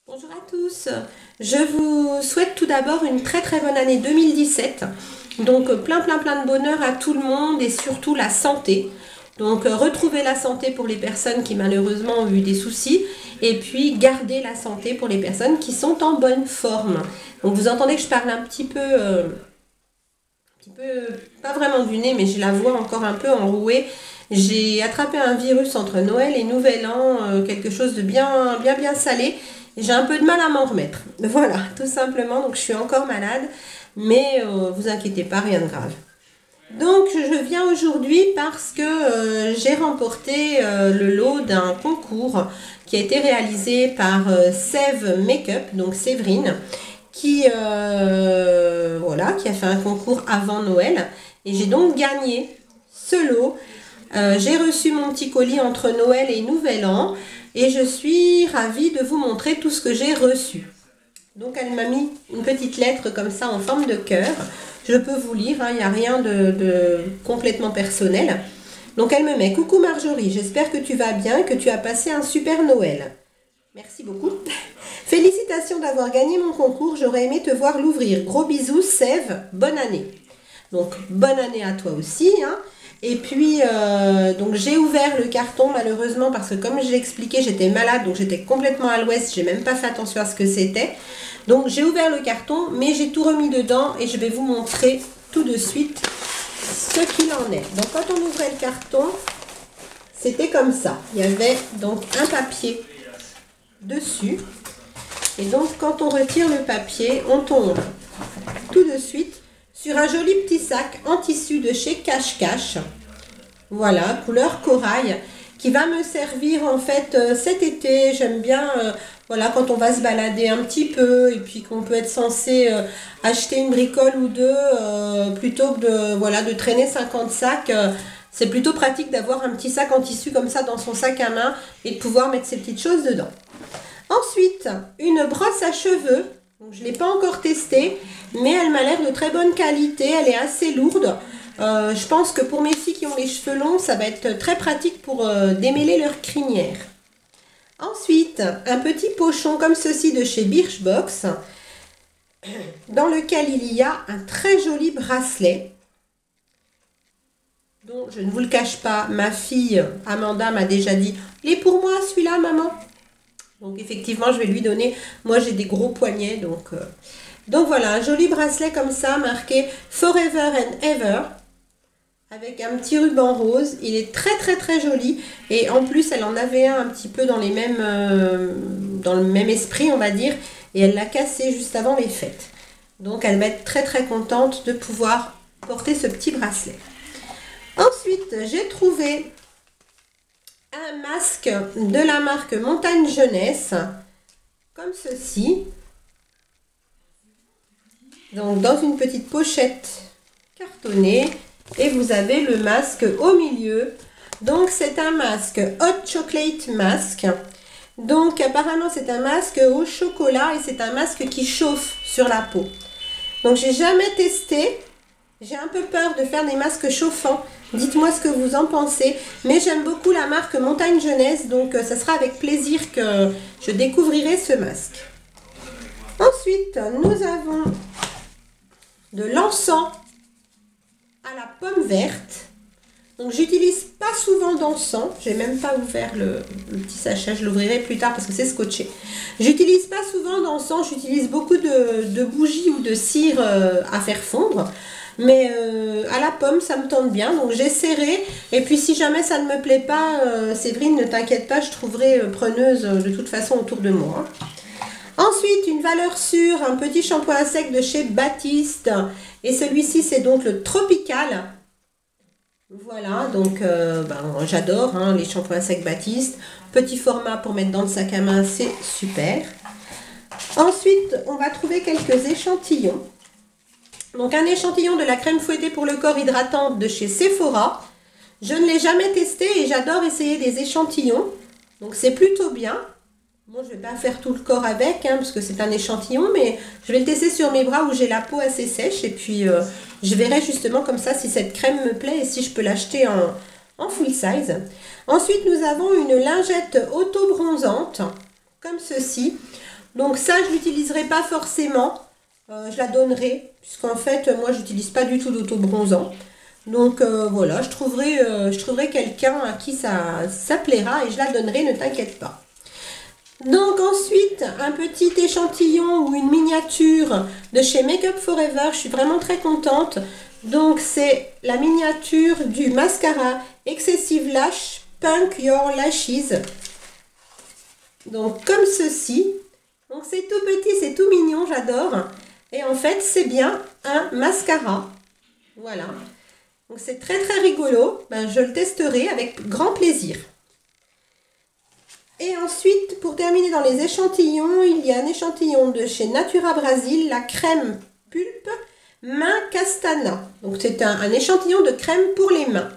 Bonjour à tous, je vous souhaite tout d'abord une très bonne année 2017. Donc plein de bonheur à tout le monde et surtout la santé. Donc retrouver la santé pour les personnes qui malheureusement ont eu des soucis et puis garder la santé pour les personnes qui sont en bonne forme. Donc vous entendez que je parle un petit peu, pas vraiment du nez, mais j'ai la voix encore un peu enrouée. J'ai attrapé un virus entre Noël et Nouvel An, quelque chose de bien salé. Et j'ai un peu de mal à m'en remettre. Voilà, tout simplement. Donc je suis encore malade, mais vous inquiétez pas, rien de grave. Donc je viens aujourd'hui parce que j'ai remporté le lot d'un concours qui a été réalisé par Sève Makeup, donc Séverine, voilà, qui a fait un concours avant Noël. Et j'ai donc gagné ce lot. J'ai reçu mon petit colis entre Noël et Nouvel An et je suis ravie de vous montrer tout ce que j'ai reçu. Donc elle m'a mis une petite lettre comme ça en forme de cœur. Je peux vous lire, hein, il n'y a rien de complètement personnel. Donc elle me met: coucou Marjorie, j'espère que tu vas bien et que tu as passé un super Noël. Merci beaucoup. Félicitations d'avoir gagné mon concours, j'aurais aimé te voir l'ouvrir. Gros bisous, Sève, bonne année. Donc bonne année à toi aussi, hein. Et puis donc j'ai ouvert le carton malheureusement parce que comme je l'ai expliqué, j'étais malade, donc j'étais complètement à l'ouest, j'ai même pas fait attention à ce que c'était. Donc j'ai ouvert le carton, mais j'ai tout remis dedans et je vais vous montrer tout de suite ce qu'il en est. Donc quand on ouvrait le carton, c'était comme ça. Il y avait donc un papier dessus. Et donc quand on retire le papier, on tombe tout de suite sur un joli petit sac en tissu de chez Cache-Cache. Voilà, couleur corail, qui va me servir en fait cet été. J'aime bien, voilà, quand on va se balader un petit peu et puis qu'on peut être censé acheter une bricole ou deux plutôt que de traîner 50 sacs. C'est plutôt pratique d'avoir un petit sac en tissu comme ça dans son sac à main et de pouvoir mettre ses petites choses dedans. Ensuite, une brosse à cheveux. Donc, je ne l'ai pas encore testée, mais elle m'a l'air de très bonne qualité. Elle est assez lourde. Je pense que pour mes filles qui ont les cheveux longs, ça va être très pratique pour démêler leur crinière. Ensuite, un petit pochon comme ceci de chez Birchbox, dans lequel il y a un très joli bracelet. Donc, je ne vous le cache pas, ma fille Amanda m'a déjà dit: il est pour moi celui-là, maman. Donc effectivement, je vais lui donner. Moi, j'ai des gros poignets, donc voilà, un joli bracelet comme ça, marqué Forever and Ever, avec un petit ruban rose. Il est très joli. Et en plus, elle en avait un petit peu dans le même esprit, on va dire. Et elle l'a cassé juste avant les fêtes. Donc elle va être très contente de pouvoir porter ce petit bracelet. Ensuite, j'ai trouvé un masque de la marque Montagne Jeunesse, comme ceci. Donc dans une petite pochette cartonnée. Et vous avez le masque au milieu. Donc c'est un masque Hot Chocolate Mask. Donc apparemment c'est un masque au chocolat et c'est un masque qui chauffe sur la peau. Donc j'ai jamais testé. J'ai un peu peur de faire des masques chauffants. Dites-moi ce que vous en pensez. Mais j'aime beaucoup la marque Montagne Jeunesse. Donc ça sera avec plaisir que je découvrirai ce masque. Ensuite, nous avons de l'encens à la pomme verte. Donc j'utilise pas souvent d'encens. J'ai même pas ouvert le petit sachet. Je l'ouvrirai plus tard parce que c'est scotché. J'utilise pas souvent d'encens. J'utilise beaucoup de bougies ou de cire à faire fondre. Mais à la pomme, ça me tente bien. Donc j'essaierai. Et puis si jamais ça ne me plaît pas, Séverine, ne t'inquiète pas, je trouverai preneuse de toute façon autour de moi. Ensuite, une valeur sûre, un petit shampoing à sec de chez Baptiste. Et celui-ci, c'est donc le Tropical. Voilà, donc j'adore hein, les shampoings à sec Baptiste. Petit format pour mettre dans le sac à main, c'est super. Ensuite, on va trouver quelques échantillons. Donc un échantillon de la crème fouettée pour le corps hydratante de chez Sephora. Je ne l'ai jamais testé et j'adore essayer des échantillons. Donc c'est plutôt bien. Bon, je ne vais pas faire tout le corps avec, hein, parce que c'est un échantillon, mais je vais le tester sur mes bras où j'ai la peau assez sèche. Et puis, je verrai justement comme ça si cette crème me plaît et si je peux l'acheter en full size. Ensuite, nous avons une lingette auto-bronzante, comme ceci. Donc ça, je l'utiliserai pas forcément. Je la donnerai, puisqu'en fait, moi, j'utilise pas du tout d'auto-bronzant. Donc voilà, je trouverai quelqu'un à qui ça plaira et je la donnerai, ne t'inquiète pas. Donc ensuite, un petit échantillon ou une miniature de chez Make Up Forever. Je suis vraiment très contente. Donc c'est la miniature du mascara Excessive Lash Punk Your Lashes. Donc comme ceci. Donc c'est tout petit, c'est tout mignon, j'adore. Et en fait, c'est bien un mascara. Voilà. Donc c'est très très rigolo. Ben, je le testerai avec grand plaisir. Et ensuite, pour terminer dans les échantillons, il y a un échantillon de chez Natura Brasil, la crème pulpe main castana. Donc c'est un échantillon de crème pour les mains.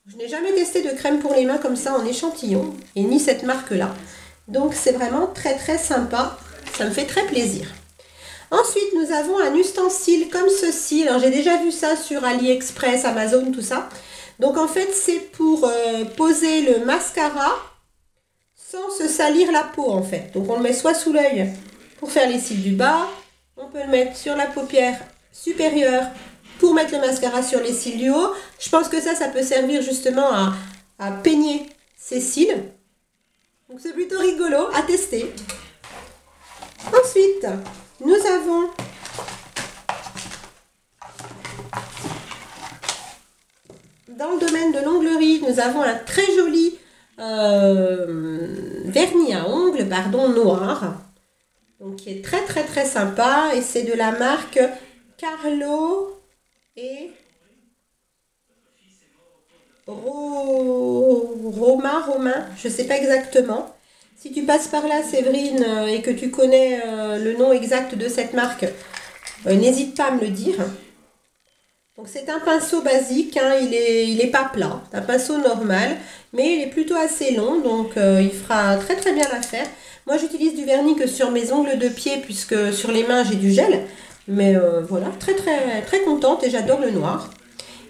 Je n'ai jamais testé de crème pour les mains comme ça en échantillon, et ni cette marque-là. Donc c'est vraiment très très sympa, ça me fait très plaisir. Ensuite, nous avons un ustensile comme ceci. Alors j'ai déjà vu ça sur AliExpress, Amazon, tout ça. Donc en fait, c'est pour poser le mascara sans se salir la peau en fait. Donc on le met soit sous l'œil pour faire les cils du bas, on peut le mettre sur la paupière supérieure pour mettre le mascara sur les cils du haut. Je pense que ça peut servir justement à peigner ses cils. Donc c'est plutôt rigolo à tester. Ensuite, nous avons dans le domaine de l'onglerie, nous avons un très joli vernis à ongles, noir. Donc qui est très très très sympa et c'est de la marque Carlo et Romain, je sais pas exactement. Si tu passes par là, Séverine, et que tu connais le nom exact de cette marque, n'hésite pas à me le dire. Donc c'est un pinceau basique, hein, il est pas plat, c'est un pinceau normal, mais il est plutôt assez long, donc il fera très très bien l'affaire. Moi j'utilise du vernis que sur mes ongles de pied, puisque sur les mains j'ai du gel. Mais voilà, très très très contente et j'adore le noir.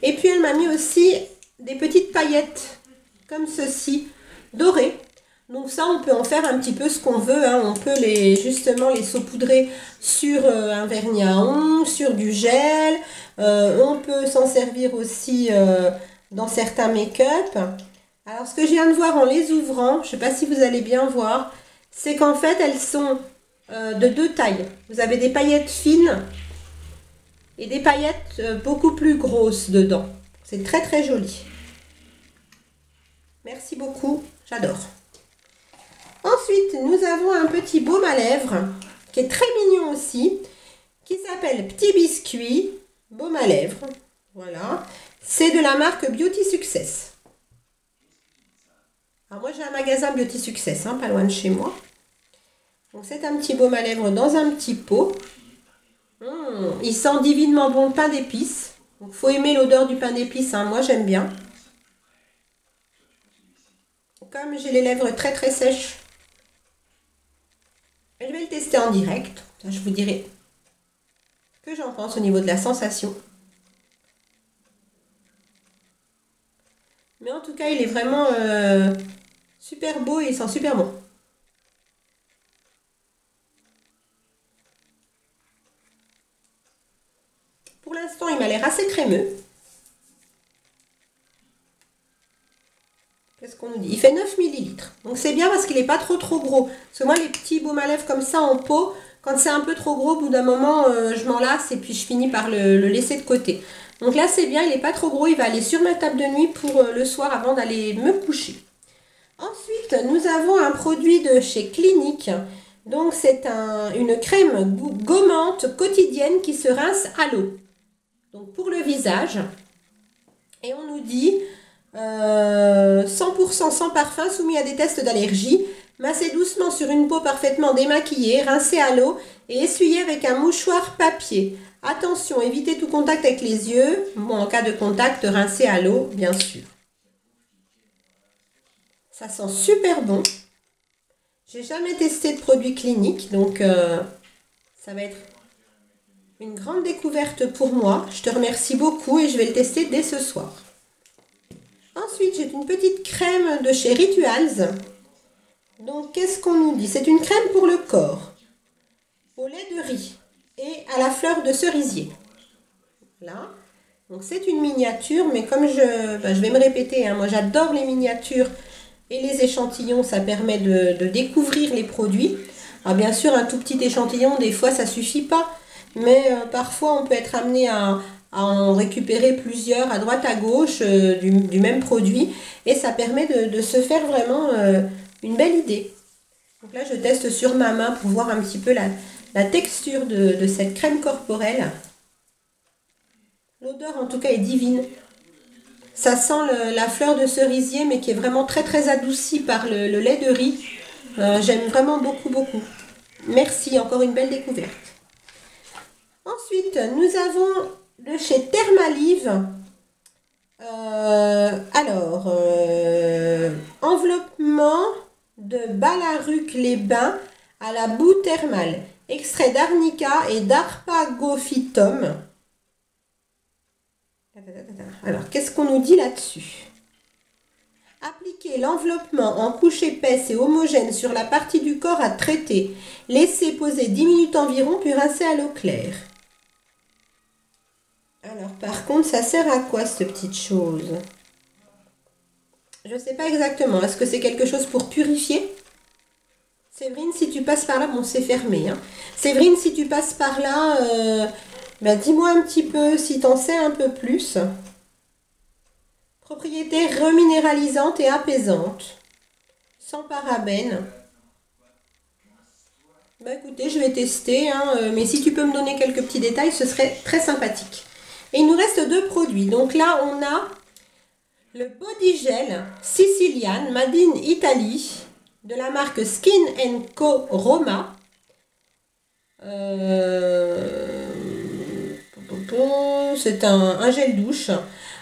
Et puis elle m'a mis aussi des petites paillettes, comme ceci, dorées. Donc ça, on peut en faire un petit peu ce qu'on veut, hein. On peut justement les saupoudrer sur un vernis à ongles, sur du gel. On peut s'en servir aussi dans certains make-up. Alors ce que je viens de voir en les ouvrant, je ne sais pas si vous allez bien voir, c'est qu'en fait elles sont de deux tailles. Vous avez des paillettes fines et des paillettes beaucoup plus grosses dedans. C'est très très joli. Merci beaucoup, j'adore. Ensuite, nous avons un petit baume à lèvres qui est très mignon aussi, qui s'appelle Petit Biscuit Baume à lèvres. Voilà, c'est de la marque Beauty Success. Alors moi j'ai un magasin Beauty Success, hein, pas loin de chez moi. Donc c'est un petit baume à lèvres dans un petit pot. Il sent divinement bon le pain d'épices. Donc faut aimer l'odeur du pain d'épices, hein, moi j'aime bien. Comme j'ai les lèvres très très sèches, je vais le tester en direct. Je vous dirai ce que j'en pense au niveau de la sensation. Mais en tout cas, il est vraiment super beau et il sent super bon. Pour l'instant, il m'a l'air assez crémeux. Qu'est-ce qu'on nous dit? Il fait 9 ml. Donc c'est bien parce qu'il n'est pas trop gros. Parce que moi, les petits baumes à lèvres comme ça en pot, quand c'est un peu trop gros, au bout d'un moment, je m'en lasse et puis je finis par le laisser de côté. Donc là, c'est bien, il n'est pas trop gros. Il va aller sur ma table de nuit pour le soir avant d'aller me coucher. Ensuite, nous avons un produit de chez Clinique. Donc c'est une crème gommante quotidienne qui se rince à l'eau. Donc pour le visage. Et on nous dit 100% sans parfum, soumis à des tests d'allergie. Massez doucement sur une peau parfaitement démaquillée, rincez à l'eau et essuyez avec un mouchoir papier. Attention, évitez tout contact avec les yeux. Bon, en cas de contact, rincez à l'eau, bien sûr. Ça sent super bon. J'ai jamais testé de produit Clinique, donc ça va être une grande découverte pour moi. Je te remercie beaucoup et je vais le tester dès ce soir. Ensuite, j'ai une petite crème de chez Rituals. Donc, qu'est-ce qu'on nous dit? C'est une crème pour le corps. au lait de riz et à la fleur de cerisier. Là, donc c'est une miniature, mais comme je vais me répéter, hein, moi j'adore les miniatures et les échantillons, ça permet de découvrir les produits. Alors bien sûr, un tout petit échantillon, des fois ça suffit pas, mais parfois on peut être amené à en récupérer plusieurs à droite à gauche du même produit, et ça permet de se faire vraiment une belle idée. Donc là je teste sur ma main pour voir un petit peu la texture de cette crème corporelle. L'odeur en tout cas est divine. Ça sent la fleur de cerisier, mais qui est vraiment très très adoucie par le lait de riz. J'aime vraiment beaucoup beaucoup. Merci, encore une belle découverte. Ensuite, nous avons de chez Thermalive. Enveloppement de Balaruc-les-Bains à la boue thermale. Extrait d'arnica et d'arpagophytum. Alors, qu'est-ce qu'on nous dit là-dessus? Appliquez l'enveloppement en couche épaisse et homogène sur la partie du corps à traiter. Laissez poser 10 minutes environ, puis rincer à l'eau claire. Alors, par contre, ça sert à quoi, cette petite chose? Je ne sais pas exactement. Est-ce que c'est quelque chose pour purifier? Séverine, si tu passes par là, bon, c'est fermé. Hein. Séverine, si tu passes par là, dis-moi un petit peu si tu en sais un peu plus. Propriété reminéralisante et apaisante. Sans parabènes. Écoutez, je vais tester, hein, mais si tu peux me donner quelques petits détails, ce serait très sympathique. Et il nous reste 2 produits. Donc là, on a le Body Gel Sicilian Made in Italy de la marque Skin Co Roma. C'est un gel douche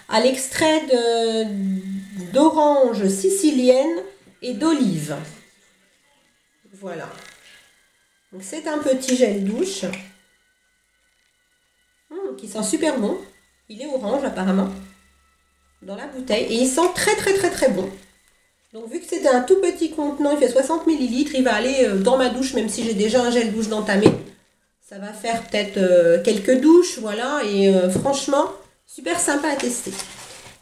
à l'extrait d'orange sicilienne et d'olive. Voilà. C'est un petit gel douche qui sent super bon. Il est orange apparemment dans la bouteille et il sent très très très très bon. Donc vu que c'est un tout petit contenant, il fait 60 ml, il va aller dans ma douche, même si j'ai déjà un gel douche d'entamé. Ça va faire peut-être quelques douches, voilà, et franchement, super sympa à tester.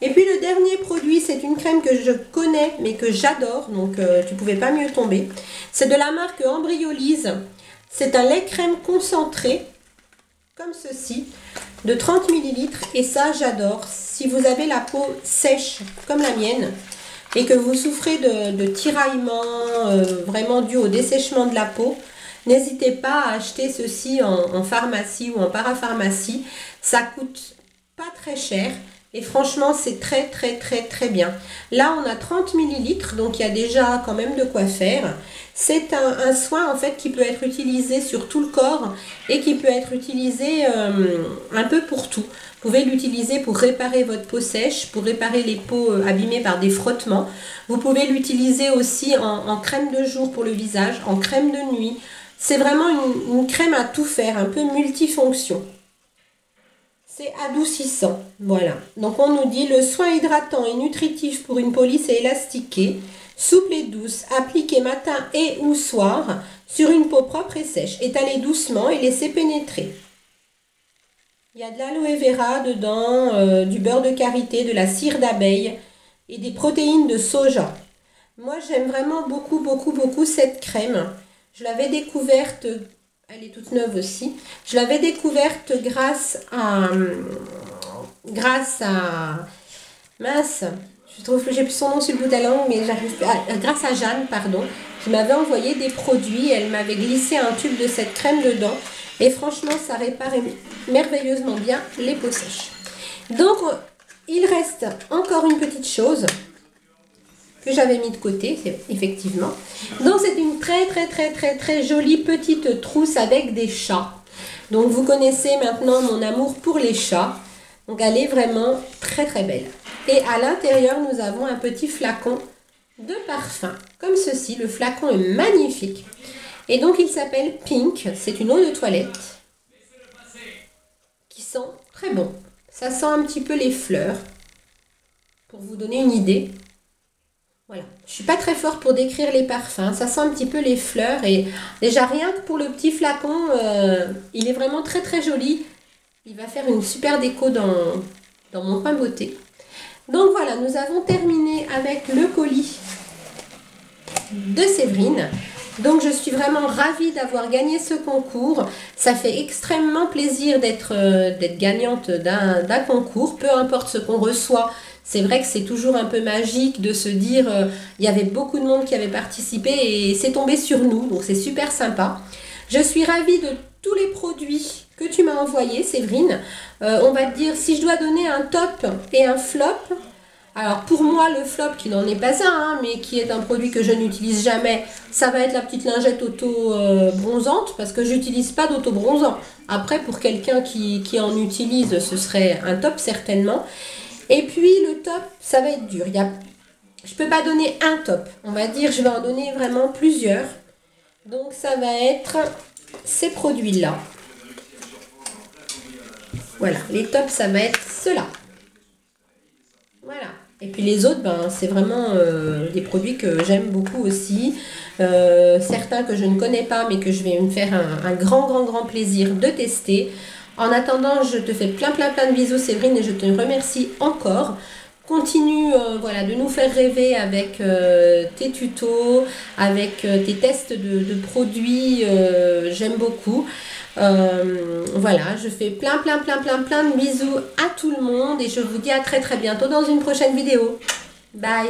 Et puis le dernier produit, c'est une crème que je connais, mais que j'adore, donc tu ne pouvais pas mieux tomber. C'est de la marque Embryolise. C'est un lait crème concentré, comme ceci, de 30 ml, et ça j'adore. Si vous avez la peau sèche, comme la mienne, et que vous souffrez de tiraillements vraiment dû au dessèchement de la peau, n'hésitez pas à acheter ceci en pharmacie ou en parapharmacie. Ça coûte pas très cher et franchement c'est très très très très bien. Là on a 30 ml, donc il y a déjà quand même de quoi faire. C'est un soin en fait qui peut être utilisé sur tout le corps et qui peut être utilisé un peu pour tout. Vous pouvez l'utiliser pour réparer votre peau sèche, pour réparer les peaux abîmées par des frottements. Vous pouvez l'utiliser aussi en crème de jour pour le visage, en crème de nuit. C'est vraiment une crème à tout faire, un peu multifonction. C'est adoucissant, voilà. Donc on nous dit le soin hydratant et nutritif pour une peau lisse et élastiquée, souple et douce, appliquée matin et ou soir sur une peau propre et sèche. Étalez doucement et laissez pénétrer. Il y a de l'aloe vera dedans, du beurre de karité, de la cire d'abeille et des protéines de soja. Moi j'aime vraiment beaucoup beaucoup beaucoup cette crème. Je l'avais découverte, elle est toute neuve aussi, je l'avais découverte grâce à mince, je trouve que j'ai plus son nom sur le bout de la langue, mais j'arrive grâce à Jeanne, pardon, qui m'avait envoyé des produits, elle m'avait glissé un tube de cette crème dedans, et franchement ça répare merveilleusement bien les peaux sèches. Donc il reste encore une petite chose que j'avais mis de côté, effectivement. Donc c'est une très très très très très jolie petite trousse avec des chats. Donc vous connaissez maintenant mon amour pour les chats. Donc elle est vraiment très très belle. Et à l'intérieur nous avons un petit flacon de parfum, comme ceci. Le flacon est magnifique. Et donc il s'appelle Pink, c'est une eau de toilette qui sent très bon. Ça sent un petit peu les fleurs, pour vous donner une idée. Voilà, je suis pas très fort pour décrire les parfums, ça sent un petit peu les fleurs et déjà rien que pour le petit flacon, il est vraiment très très joli. Il va faire une super déco dans mon coin beauté. Donc voilà, nous avons terminé avec le colis de Séverine. Donc je suis vraiment ravie d'avoir gagné ce concours. Ça fait extrêmement plaisir d'être gagnante d'un concours, peu importe ce qu'on reçoit. C'est vrai que c'est toujours un peu magique de se dire, il y avait beaucoup de monde qui avait participé et c'est tombé sur nous, donc c'est super sympa. Je suis ravie de tous les produits que tu m'as envoyés, Séverine. On va te dire, si je dois donner un top et un flop, alors pour moi le flop qui n'en est pas un, hein, mais qui est un produit que je n'utilise jamais, ça va être la petite lingette auto-bronzante parce que j'utilise pas d'auto-bronzant. Après pour quelqu'un qui en utilise, ce serait un top certainement. Et puis le top, ça va être dur. Je peux pas donner un top, on va dire je vais en donner vraiment plusieurs. Donc ça va être ces produits-là. Voilà, les tops ça va être ceux-là. Voilà. Et puis les autres, ben, c'est vraiment des produits que j'aime beaucoup aussi. Certains que je ne connais pas, mais que je vais me faire un grand plaisir de tester. En attendant, je te fais plein de bisous, Séverine, et je te remercie encore. Continue voilà, de nous faire rêver avec tes tutos, avec tes tests de produits. J'aime beaucoup. Voilà, je fais plein de bisous à tout le monde et je vous dis à très bientôt dans une prochaine vidéo. Bye!